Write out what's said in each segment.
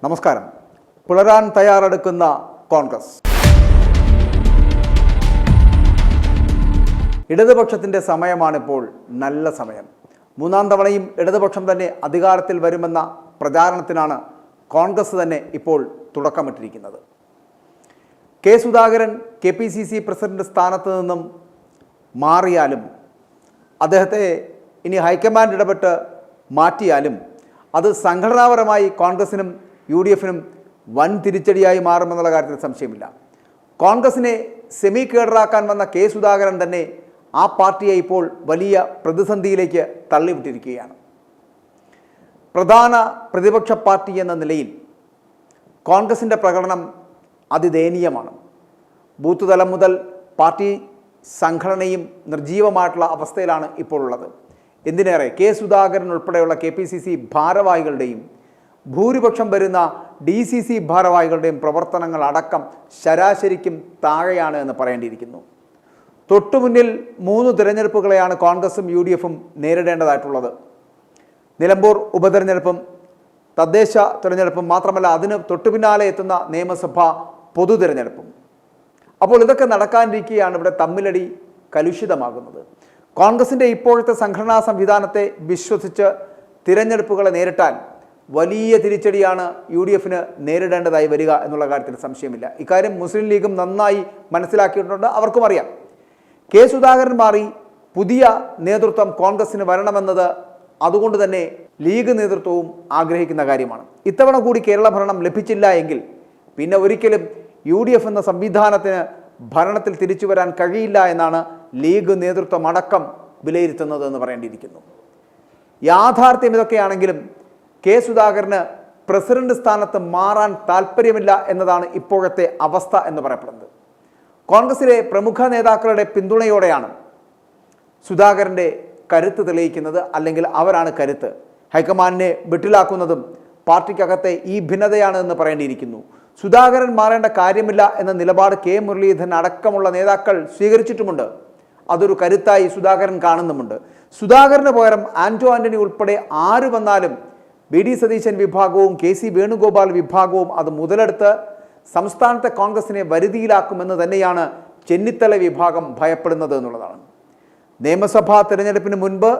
നമസ്കാരം. പിളരാൻ തയ്യാറെടുക്കുന്ന കോൺഗ്രസ്. ഇടതുപക്ഷത്തിൻ്റെ സമയമാണിപ്പോൾ നല്ല സമയം. മൂന്നാം തവണയും ഇടതുപക്ഷം തന്നെ അധികാരത്തിൽ വരുമെന്ന പ്രചാരണത്തിനാണ് കോൺഗ്രസ് തന്നെ ഇപ്പോൾ തുടക്കമിട്ടിരിക്കുന്നത്. കെ സുധാകരൻ KPCC പ്രസിഡന്റ് സ്ഥാനത്ത് നിന്നും മാറിയാലും അദ്ദേഹത്തെ ഇനി ഹൈക്കമാൻഡ് ഇടപെട്ട് മാറ്റിയാലും അത് സംഘടനാപരമായി കോൺഗ്രസിനും UDFനും വൻ തിരിച്ചടിയായി മാറുമെന്നുള്ള കാര്യത്തിൽ സംശയമില്ല. കോൺഗ്രസിനെ സെമി കേഡറാക്കാൻ വന്ന കെ സുധാകരൻ തന്നെ ആ പാർട്ടിയെ ഇപ്പോൾ വലിയ പ്രതിസന്ധിയിലേക്ക് തള്ളിവിട്ടിരിക്കുകയാണ്. പ്രധാന പ്രതിപക്ഷ പാർട്ടി എന്ന നിലയിൽ കോൺഗ്രസിൻ്റെ പ്രകടനം അതിദയനീയമാണ്. ബൂത്ത് തലം മുതൽ പാർട്ടി സംഘടനയും നിർജീവമായിട്ടുള്ള അവസ്ഥയിലാണ് ഇപ്പോൾ ഉള്ളത്. എന്തിനേറെ കെ സുധാകരൻ ഉൾപ്പെടെയുള്ള KPCC ഭാരവാഹികളുടെയും ഭൂരിപക്ഷം വരുന്ന DCC ഭാരവാഹികളുടെയും പ്രവർത്തനങ്ങൾ അടക്കം ശരാശരിക്കും താഴെയാണ് എന്ന് പറയേണ്ടിയിരിക്കുന്നു. തൊട്ടുമുന്നിൽ 3 തിരഞ്ഞെടുപ്പുകളെയാണ് കോൺഗ്രസും UDFും നേരിടേണ്ടതായിട്ടുള്ളത്. നിലമ്പൂർ ഉപതെരഞ്ഞെടുപ്പും തദ്ദേശ തിരഞ്ഞെടുപ്പും മാത്രമല്ല അതിന് തൊട്ടുപിന്നാലെ എത്തുന്ന നിയമസഭാ പൊതു തിരഞ്ഞെടുപ്പും. അപ്പോൾ ഇതൊക്കെ നടക്കാനിരിക്കുകയാണ് ഇവിടെ തമ്മിലടി കലുഷിതമാകുന്നത്. കോൺഗ്രസിൻ്റെ ഇപ്പോഴത്തെ സംഘടനാ സംവിധാനത്തെ വിശ്വസിച്ച് തിരഞ്ഞെടുപ്പുകളെ നേരിട്ടാൽ വലിയ തിരിച്ചടിയാണ് UDFന് നേരിടേണ്ടതായി വരിക എന്നുള്ള കാര്യത്തിൽ സംശയമില്ല. ഇക്കാര്യം മുസ്ലിം ലീഗും നന്നായി മനസ്സിലാക്കിയിട്ടുണ്ട്, അവർക്കും അറിയാം. കെ സുധാകരൻ മാറി പുതിയ നേതൃത്വം കോൺഗ്രസിന് വരണമെന്നത് അതുകൊണ്ട് തന്നെ ലീഗ് നേതൃത്വവും ആഗ്രഹിക്കുന്ന കാര്യമാണ്. ഇത്തവണ കൂടി കേരള ഭരണം ലഭിച്ചില്ല എങ്കിൽ പിന്നെ ഒരിക്കലും UDF എന്ന സംവിധാനത്തിന് ഭരണത്തിൽ തിരിച്ചു വരാൻ കഴിയില്ല എന്നാണ് ലീഗ് നേതൃത്വം അടക്കം വിലയിരുത്തുന്നത് എന്ന് പറയേണ്ടിയിരിക്കുന്നു. യാഥാർത്ഥ്യം ഇതൊക്കെയാണെങ്കിലും കെ സുധാകരന് പ്രസിഡന്റ് സ്ഥാനത്ത് മാറാൻ താല്പര്യമില്ല എന്നതാണ് ഇപ്പോഴത്തെ അവസ്ഥ എന്ന് പറയപ്പെടുന്നത്. കോൺഗ്രസിലെ പ്രമുഖ നേതാക്കളുടെ പിന്തുണയോടെയാണ് സുധാകരൻ്റെ കരുത്ത് തെളിയിക്കുന്നത്, അല്ലെങ്കിൽ അവരാണ് കരുത്ത്. ഹൈക്കമാൻഡിനെ വെട്ടിലാക്കുന്നതും പാർട്ടിക്കകത്തെ ഈ ഭിന്നതയാണ് എന്ന് പറയേണ്ടിയിരിക്കുന്നു. സുധാകരൻ മാറേണ്ട കാര്യമില്ല എന്ന നിലപാട് കെ മുരളീധരൻ അടക്കമുള്ള നേതാക്കൾ സ്വീകരിച്ചിട്ടുമുണ്ട്. അതൊരു കരുത്തായി സുധാകരൻ കാണുന്നുമുണ്ട്. സുധാകരന് പകരം ആന്റോ ആന്റണി ഉൾപ്പെടെ ആര് വന്നാലും VD സതീശൻ വിഭാഗവും KC വേണുഗോപാൽ വിഭാഗവും അത് മുതലെടുത്ത് സംസ്ഥാനത്തെ കോൺഗ്രസിനെ വരുതിയിലാക്കുമെന്ന് തന്നെയാണ് ചെന്നിത്തല വിഭാഗം ഭയപ്പെടുന്നത് എന്നുള്ളതാണ്. നിയമസഭാ തിരഞ്ഞെടുപ്പിന് മുൻപ്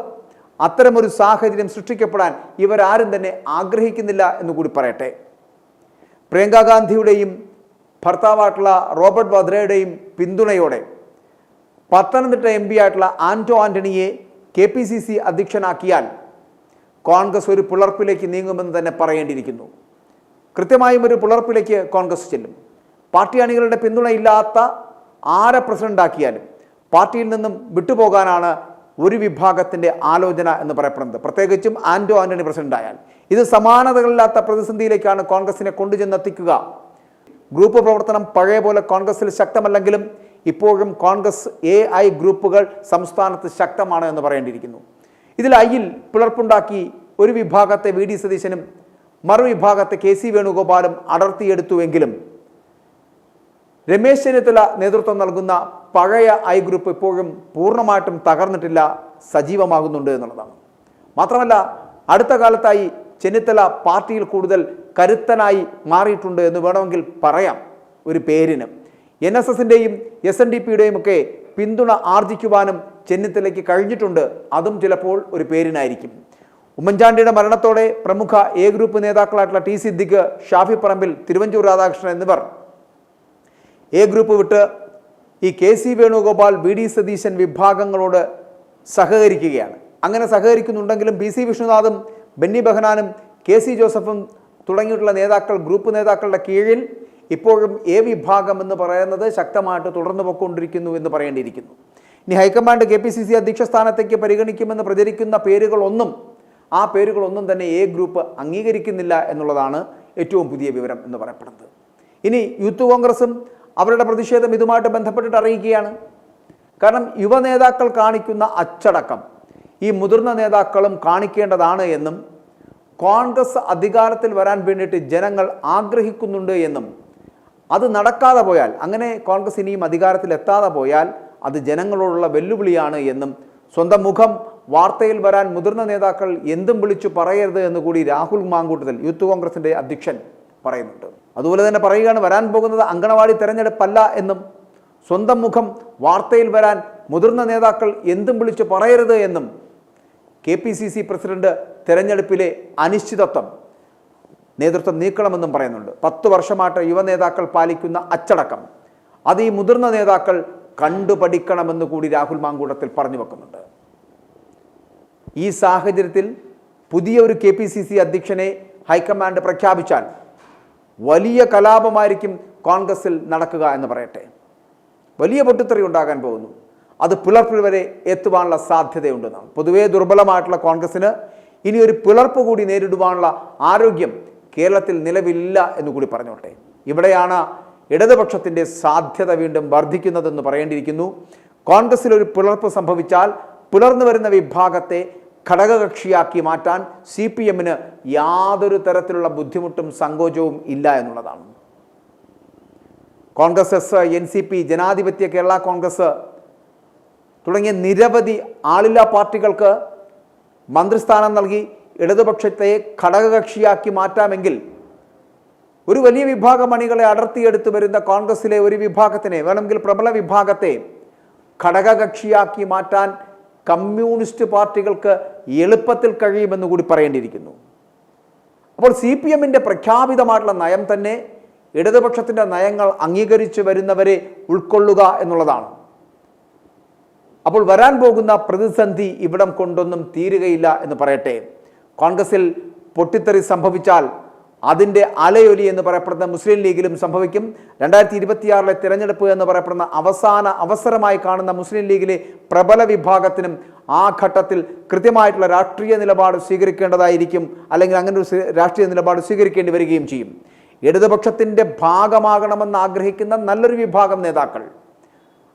അത്തരമൊരു സാഹചര്യം സൃഷ്ടിക്കപ്പെടാൻ ഇവരാരും തന്നെ ആഗ്രഹിക്കുന്നില്ല എന്നുകൂടി പറയട്ടെ. പ്രിയങ്ക ഗാന്ധിയുടെയും ഭർത്താവായിട്ടുള്ള റോബർട്ട് വദ്രയുടെയും പിന്തുണയോടെ പത്തനംതിട്ട MP ആയിട്ടുള്ള ആന്റോ ആന്റണിയെ KPCC അധ്യക്ഷനാക്കിയാൽ കോൺഗ്രസ് ഒരു പിളർപ്പിലേക്ക് നീങ്ങുമെന്ന് തന്നെ പറയേണ്ടിയിരിക്കുന്നു. കൃത്യമായും ഒരു പിളർപ്പിലേക്ക് കോൺഗ്രസ് ചെല്ലും. പാർട്ടി അണികളുടെ പിന്തുണയില്ലാത്ത ആരെ പ്രസിഡന്റാക്കിയാലും പാർട്ടിയിൽ നിന്നും വിട്ടുപോകാനാണ് ഒരു വിഭാഗത്തിൻ്റെ ആലോചന എന്ന് പറയപ്പെടുന്നത്. പ്രത്യേകിച്ചും ആന്റോ ആന്റണി പ്രസിഡന്റായാൽ ഇത് സമാനതകളില്ലാത്ത പ്രതിസന്ധിയിലേക്കാണ് കോൺഗ്രസിനെ കൊണ്ടുചെന്നെത്തിക്കുക. ഗ്രൂപ്പ് പ്രവർത്തനം പഴയ പോലെ കോൺഗ്രസിൽ ശക്തമല്ലെങ്കിലും ഇപ്പോഴും കോൺഗ്രസ് AI ഗ്രൂപ്പുകൾ സംസ്ഥാനത്ത് ശക്തമാണ് എന്ന് പറയേണ്ടിയിരിക്കുന്നു. ഇതിൽ Iയിൽ പിളർപ്പുണ്ടാക്കി ഒരു വിഭാഗത്തെ VD സതീശനും മറുവിഭാഗത്തെ KC വേണുഗോപാലും അടർത്തിയെടുത്തുവെങ്കിലും രമേശ് ചെന്നിത്തല നേതൃത്വം നൽകുന്ന പഴയ I ഗ്രൂപ്പ് ഇപ്പോഴും പൂർണ്ണമായിട്ടും തകർന്നിട്ടില്ല, സജീവമാകുന്നുണ്ട് എന്നുള്ളതാണ്. മാത്രമല്ല അടുത്ത കാലത്തായി ചെന്നിത്തല പാർട്ടിയിൽ കൂടുതൽ കരുത്തനായി മാറിയിട്ടുണ്ട് എന്ന് വേണമെങ്കിൽ പറയാം. ഒരു പേരിന് NSSൻ്റെയും SNDPയുടെയും ഒക്കെ പിന്തുണ ആർജിക്കുവാനും ചെന്നിത്തലയ്ക്ക് കഴിഞ്ഞിട്ടുണ്ട്. അതും ചിലപ്പോൾ ഒരു പേരിനായിരിക്കും. ഉമ്മൻചാണ്ടിയുടെ മരണത്തോടെ പ്രമുഖ A ഗ്രൂപ്പ് നേതാക്കളായിട്ടുള്ള T സിദ്ദിഖ്, ഷാഫി പറമ്പിൽ, തിരുവഞ്ചൂർ രാധാകൃഷ്ണൻ എന്നിവർ A ഗ്രൂപ്പ് വിട്ട് ഈ KC വേണുഗോപാൽ VD സതീശൻ വിഭാഗങ്ങളോട് സഹകരിക്കുകയാണ്. അങ്ങനെ സഹകരിക്കുന്നുണ്ടെങ്കിലും PC വിഷ്ണുനാഥും ബെന്നി ബെഹനാനും KC ജോസഫും തുടങ്ങിയിട്ടുള്ള നേതാക്കൾ ഗ്രൂപ്പ് നേതാക്കളുടെ കീഴിൽ ഇപ്പോഴും A വിഭാഗം എന്ന് പറയുന്നത് ശക്തമായിട്ട് തുടർന്നു പോയിക്കൊണ്ടിരിക്കുന്നു എന്ന് പറയേണ്ടിയിരിക്കുന്നു. ഇനി ഹൈക്കമാൻഡ് KPCC അധ്യക്ഷ സ്ഥാനത്തേക്ക് പരിഗണിക്കുമെന്ന് പ്രചരിക്കുന്ന പേരുകളൊന്നും തന്നെ A ഗ്രൂപ്പ് അംഗീകരിക്കുന്നില്ല എന്നുള്ളതാണ് ഏറ്റവും പുതിയ വിവരം എന്ന് പറയപ്പെടുന്നത്. ഇനി യൂത്ത് കോൺഗ്രസും അവരുടെ പ്രതിഷേധം ഇതുമായിട്ട് ബന്ധപ്പെട്ടിട്ട് അറിയിക്കുകയാണ്. കാരണം യുവ നേതാക്കൾ കാണിക്കുന്ന അച്ചടക്കം ഈ മുതിർന്ന നേതാക്കളും കാണിക്കേണ്ടതാണ് എന്നും കോൺഗ്രസ് അധികാരത്തിൽ വരാൻ വേണ്ടിയിട്ട് ജനങ്ങൾ ആഗ്രഹിക്കുന്നുണ്ട് എന്നും അത് നടക്കാതെ പോയാൽ, അങ്ങനെ കോൺഗ്രസ് ഇനിയും അധികാരത്തിൽ എത്താതെ പോയാൽ അത് ജനങ്ങളോടുള്ള വെല്ലുവിളിയാണ് എന്നും സ്വന്തം മുഖം വാർത്തയിൽ വരാൻ മുതിർന്ന നേതാക്കൾ എന്തും വിളിച്ചു പറയരുത് എന്ന് കൂടി രാഹുൽ മാങ്കൂട്ടത്തിൽ യൂത്ത് കോൺഗ്രസിൻ്റെ അധ്യക്ഷൻ പറയുന്നുണ്ട്. അതുപോലെ തന്നെ പറയുകയാണ്, വരാൻ പോകുന്നത് അങ്കണവാടി തെരഞ്ഞെടുപ്പല്ല എന്നും സ്വന്തം മുഖം വാർത്തയിൽ വരാൻ മുതിർന്ന നേതാക്കൾ എന്തും വിളിച്ച് പറയരുത് എന്നും KPCC പ്രസിഡന്റ് തെരഞ്ഞെടുപ്പിലെ അനിശ്ചിതത്വം നേതൃത്വം നീക്കണമെന്നും പറയുന്നുണ്ട്. 10 വർഷമായിട്ട് യുവനേതാക്കൾ പാലിക്കുന്ന അച്ചടക്കം അത് ഈ മുതിർന്ന നേതാക്കൾ കണ്ടുപഠിക്കണമെന്ന് കൂടി രാഹുൽ മാങ്കൂട്ടത്തിൽ പറഞ്ഞു വെക്കുന്നുണ്ട്. ഈ സാഹചര്യത്തിൽ പുതിയ ഒരു KPCC അധ്യക്ഷനെ ഹൈക്കമാൻഡ് പ്രഖ്യാപിച്ചാൽ വലിയ കലാപമായിരിക്കും കോൺഗ്രസിൽ നടക്കുക എന്ന് പറയട്ടെ. വലിയ പൊട്ടിത്തെറി ഉണ്ടാകാൻ പോകുന്നു. അത് പിളർപ്പിൽ വരെ എത്തുവാനുള്ള സാധ്യതയുണ്ടെന്നാണ്. പൊതുവേ ദുർബലമായിട്ടുള്ള കോൺഗ്രസിന് ഇനി ഒരു പിളർപ്പ് കൂടി നേരിടുവാനുള്ള ആരോഗ്യം കേരളത്തിൽ നിലവിലില്ല എന്നുകൂടി പറഞ്ഞോട്ടെ. ഇവിടെയാണ് ഇടതുപക്ഷത്തിൻ്റെ സാധ്യത വീണ്ടും വർദ്ധിക്കുന്നതെന്ന് പറയേണ്ടിയിരിക്കുന്നു. കോൺഗ്രസിൽ ഒരു പിളർപ്പ് സംഭവിച്ചാൽ പിളർന്നു വരുന്ന വിഭാഗത്തെ ഘടകകക്ഷിയാക്കി മാറ്റാൻ CPM-ന് യാതൊരു തരത്തിലുള്ള ബുദ്ധിമുട്ടും സങ്കോചവും ഇല്ല എന്നുള്ളതാണ്. കോൺഗ്രസ് എസ്, NCP, ജനാധിപത്യ കേരള കോൺഗ്രസ് തുടങ്ങിയ നിരവധി ആളില്ലാ പാർട്ടികൾക്ക് മന്ത്രിസ്ഥാനം നൽകി ഇടതുപക്ഷത്തെ ഘടകകക്ഷിയാക്കി മാറ്റാമെങ്കിൽ ഒരു വലിയ വിഭാഗം അണികളെ അടർത്തിയെടുത്ത് വരുന്ന കോൺഗ്രസിലെ ഒരു വിഭാഗത്തിനെ, വേണമെങ്കിൽ പ്രബല വിഭാഗത്തെ ഘടകകക്ഷിയാക്കി മാറ്റാൻ കമ്മ്യൂണിസ്റ്റ് പാർട്ടികൾക്ക് എളുപ്പത്തിൽ കഴിയുമെന്ന് കൂടി പറയേണ്ടിയിരിക്കുന്നു. അപ്പോൾ CPM-ന്റെ പ്രഖ്യാപിതമായിട്ടുള്ള നയം തന്നെ ഇടതുപക്ഷത്തിൻ്റെ നയങ്ങൾ അംഗീകരിച്ചു വരുന്നവരെ ഉൾക്കൊള്ളുക എന്നുള്ളതാണ്. അപ്പോൾ വരാൻ പോകുന്ന പ്രതിസന്ധി ഇവിടം കൊണ്ടൊന്നും തീരുകയില്ല എന്ന് പറയട്ടെ. കോൺഗ്രസിൽ പൊട്ടിത്തെറി സംഭവിച്ചാൽ അതിൻ്റെ അലയൊലി എന്ന് പറയപ്പെടുന്ന മുസ്ലിം ലീഗിലും സംഭവിക്കും. 2026 തിരഞ്ഞെടുപ്പ് എന്ന് പറയപ്പെടുന്ന അവസാന അവസരമായി കാണുന്ന മുസ്ലിം ലീഗിലെ പ്രബല വിഭാഗത്തിനും ആ ഘട്ടത്തിൽ കൃത്യമായിട്ടുള്ള രാഷ്ട്രീയ നിലപാട് സ്വീകരിക്കേണ്ടതായിരിക്കും, അല്ലെങ്കിൽ അങ്ങനെ ഒരു രാഷ്ട്രീയ നിലപാട് സ്വീകരിക്കേണ്ടി വരികയും ചെയ്യും. ഇടതുപക്ഷത്തിൻ്റെ ഭാഗമാകണമെന്ന് ആഗ്രഹിക്കുന്ന നല്ലൊരു വിഭാഗം നേതാക്കൾ,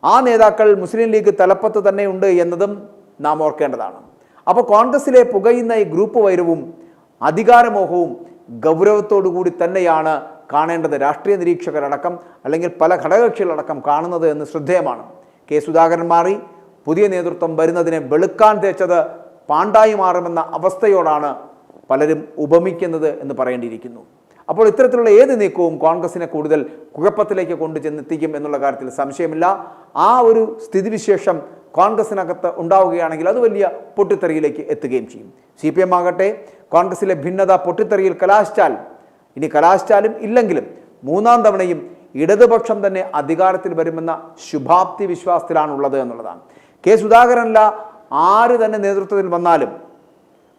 ആ നേതാക്കൾ മുസ്ലിം ലീഗ് തലപ്പത്ത് തന്നെ ഉണ്ട് എന്നതും നാം ഓർക്കേണ്ടതാണ്. അപ്പോൾ കോൺഗ്രസിലെ പുകയുന്ന ഈ ഗ്രൂപ്പ് വൈരവും അധികാരമോഹവും ഗൗരവത്തോടു കൂടി തന്നെയാണ് കാണേണ്ടത്. രാഷ്ട്രീയ നിരീക്ഷകരടക്കം അല്ലെങ്കിൽ പല ഘടകകക്ഷികളടക്കം കാണുന്നത് എന്ന് ശ്രദ്ധേയമാണ്. സുധാകരൻ മാറി പുതിയ നേതൃത്വം വരുന്നതിനെ വെളുക്കാൻ തേച്ചത് പാണ്ടായി മാറുമെന്ന അവസ്ഥയോടാണ് പലരും ഉപമിക്കുന്നത് എന്ന് പറയേണ്ടിയിരിക്കുന്നു. അപ്പോൾ ഇത്തരത്തിലുള്ള ഏത് നീക്കവും കോൺഗ്രസിനെ കൂടുതൽ കുഴപ്പത്തിലേക്ക് കൊണ്ടുചെന്നെത്തിക്കും എന്നുള്ള കാര്യത്തിൽ സംശയമില്ല. ആ ഒരു സ്ഥിതിവിശേഷം കോൺഗ്രസിനകത്ത് ഉണ്ടാവുകയാണെങ്കിൽ അത് വലിയ പൊട്ടിത്തെറിയിലേക്ക് എത്തുകയും ചെയ്യും. CPM ആകട്ടെ കോൺഗ്രസിലെ ഭിന്നത പൊട്ടിത്തെറിയിൽ കലാശിച്ചാൽ, ഇനി കലാശിച്ചാലും ഇല്ലെങ്കിലും 3ാം തവണയും ഇടതുപക്ഷം തന്നെ അധികാരത്തിൽ വരുമെന്ന ശുഭാപ്തി വിശ്വാസത്തിലാണുള്ളത് എന്നുള്ളതാണ്. സുധാകരനല്ല ആര് തന്നെ നേതൃത്വത്തിൽ വന്നാലും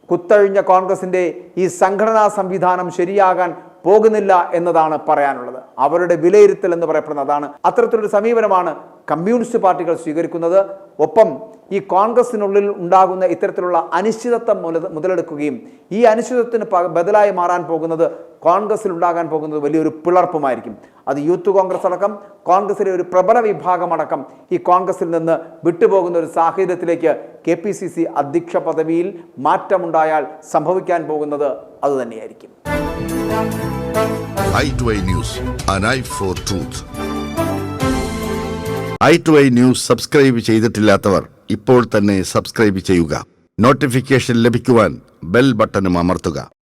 കുത്തഴിഞ്ഞ കോൺഗ്രസിൻ്റെ ഈ സംഘടനാ സംവിധാനം ശരിയാകാൻ പോകുന്നില്ല എന്നതാണ് പറയാനുള്ളത്. അവരുടെ വിലയിരുത്തൽ എന്ന് പറയപ്പെടുന്നതാണ്. അത്തരത്തിലൊരു സമീപനമാണ് കമ്മ്യൂണിസ്റ്റ് പാർട്ടികൾ സ്വീകരിക്കുന്നത്. ഒപ്പം ഈ കോൺഗ്രസിനുള്ളിൽ ഉണ്ടാകുന്ന ഇത്തരത്തിലുള്ള അനിശ്ചിതത്വം മുതലെടുക്കുകയും ഈ അനിശ്ചിതത്വത്തിന് ബദലായി മാറാൻ പോകുന്നത് കോൺഗ്രസിൽ ഉണ്ടാകാൻ പോകുന്നത് വലിയൊരു പിളർപ്പുമായിരിക്കും. അത് യൂത്ത് കോൺഗ്രസ് അടക്കം കോൺഗ്രസിലെ ഒരു പ്രബല വിഭാഗമടക്കം ഈ കോൺഗ്രസിൽ നിന്ന് വിട്ടുപോകുന്ന ഒരു സാഹചര്യത്തിലേക്ക് KPCC അധ്യക്ഷ പദവിയിൽ മാറ്റമുണ്ടായാൽ സംഭവിക്കാൻ പോകുന്നത് അതുതന്നെയായിരിക്കും. i2i News, an eye for truth. i2i News subscribe ചെയ്തിട്ടില്ലാത്തവർ ഇപ്പോൾ തന്നെ സബ്സ്ക്രൈബ് ചെയ്യുക. നോട്ടിഫിക്കേഷൻ ലഭിക്കുവാൻ ബെൽ ബട്ടണും അമർത്തുക.